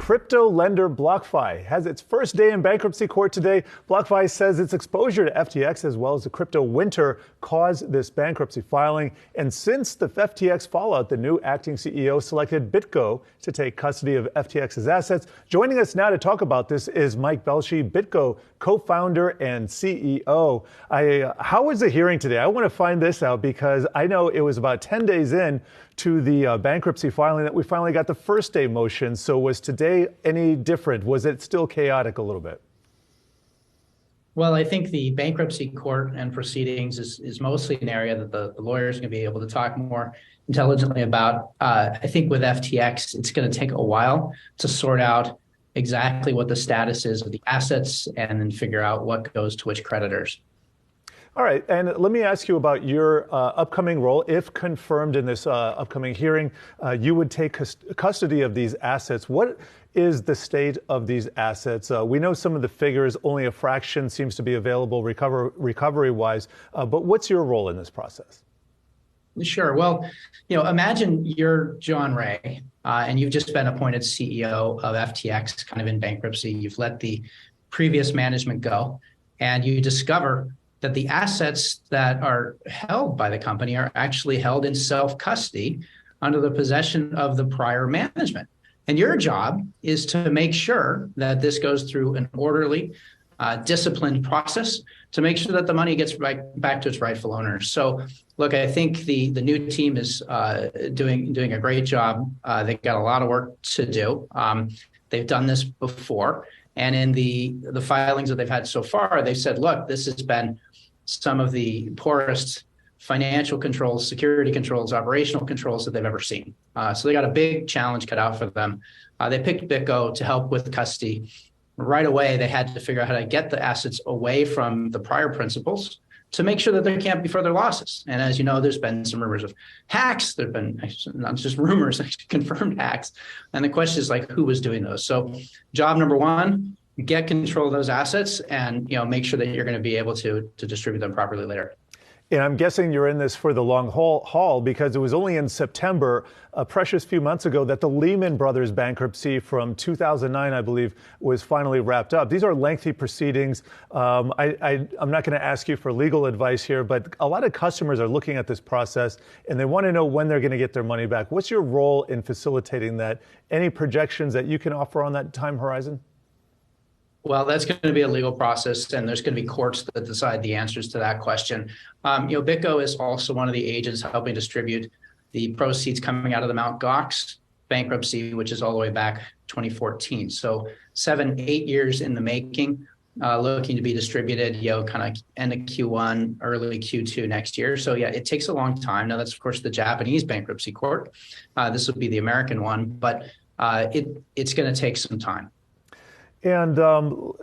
crypto lender BlockFi has its first day in bankruptcy court today. BlockFi says its exposure to FTX as well as the crypto winter caused this bankruptcy filing. And since the FTX fallout, the new acting CEO selected BitGo to take custody of FTX's assets. Joining us now to talk about this is Mike Belshe, BitGo co-founder and CEO. How was the hearing today? I want to find this out because I know it was about 10 days in to the bankruptcy filing that we finally got the first day motion. So was today any different? Was it still chaotic a little bit? Well, I think the bankruptcy court and proceedings is mostly an area that the lawyers are going to be able to talk more intelligently about. I think with FTX, it's going to take a while to sort out exactly what the status is of the assets and then figure out what goes to which creditors. All right, and let me ask you about your upcoming role. If confirmed in this upcoming hearing, you would take custody of these assets. What is the state of these assets? We know some of the figures, only a fraction seems to be available recovery-wise, but what's your role in this process? Sure. Well, imagine you're John Ray, and you've just been appointed CEO of FTX, kind of in bankruptcy. You've let the previous management go, and you discover that the assets that are held by the company are actually held in self-custody under the possession of the prior management. And your job is to make sure that this goes through an orderly, disciplined process to make sure that the money gets back to its rightful owners. So, look, I think the new team is doing a great job. They've got a lot of work to do. They've done this before. And in the filings that they've had so far, they've said, look, this has been some of the poorest financial controls, security controls, operational controls that they've ever seen. So they got a big challenge cut out for them. They picked BitGo to help with custody. Right away, they had to figure out how to get the assets away from the prior principals to make sure that there can't be further losses. And as you know, there's been some rumors of hacks. There've been not just rumors, actually confirmed hacks. And the question is who was doing those? So job number one, get control of those assets and make sure that you're going to be able to distribute them properly later. And I'm guessing you're in this for the long haul because it was only in September, a precious few months ago, that the Lehman Brothers bankruptcy from 2009, I believe, was finally wrapped up. These are lengthy proceedings. I'm not going to ask you for legal advice here, but a lot of customers are looking at this process and they want to know when they're going to get their money back. What's your role in facilitating that? Any projections that you can offer on that time horizon? Well, that's going to be a legal process, and there's going to be courts that decide the answers to that question. BitGo is also one of the agents helping distribute the proceeds coming out of the Mt. Gox bankruptcy, which is all the way back 2014. So 7-8 years in the making, looking to be distributed, kind of end of Q1, early Q2 next year. So yeah, it takes a long time. Now that's of course the Japanese bankruptcy court. This will be the American one, but it's going to take some time. And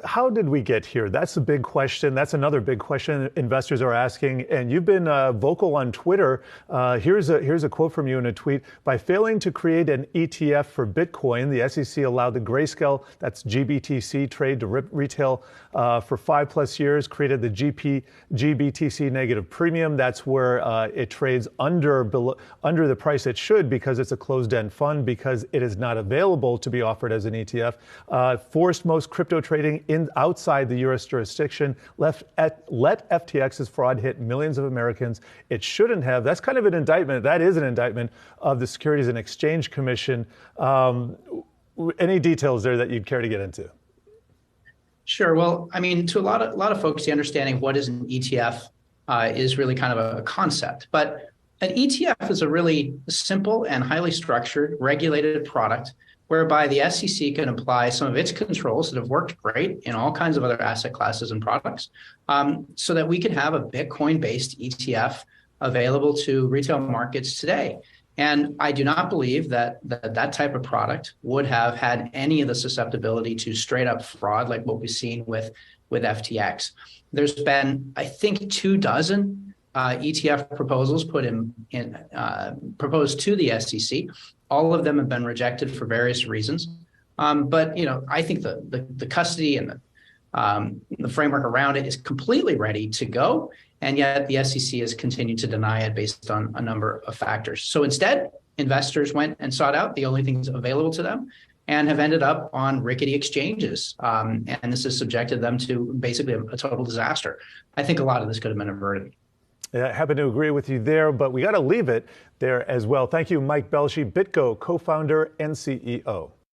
how did we get here? That's a big question. That's another big question investors are asking. And you've been vocal on Twitter. Here's a quote from you in a tweet. By failing to create an ETF for Bitcoin, the SEC allowed the Grayscale, that's GBTC, trade to retail for 5+ years, created the GBTC negative premium. That's where it trades under the price it should because it's a closed-end fund, because it is not available to be offered as an ETF. Forced most crypto trading outside the U.S. jurisdiction, let FTX's fraud hit millions of Americans. It shouldn't have. That's kind of an indictment. That is an indictment of the Securities and Exchange Commission. Any details there that you'd care to get into? Sure. Well, I mean, to a lot of folks, the understanding of what is an ETF is really kind of a concept. But an ETF is a really simple and highly structured, regulated product whereby the SEC can apply some of its controls that have worked great in all kinds of other asset classes and products, so that we can have a Bitcoin-based ETF available to retail markets today. And I do not believe that type of product would have had any of the susceptibility to straight up fraud like what we've seen with FTX. There's been, I think, 24 ETF proposals proposed to the SEC. All of them have been rejected for various reasons. But I think the custody and the framework around it is completely ready to go. And yet the SEC has continued to deny it based on a number of factors. So instead, investors went and sought out the only things available to them. and have ended up on rickety exchanges. And this has subjected them to basically a total disaster. I think a lot of this could have been averted. I happen to agree with you there, but we got to leave it there as well. Thank you, Mike Belshe, BitGo co-founder and CEO.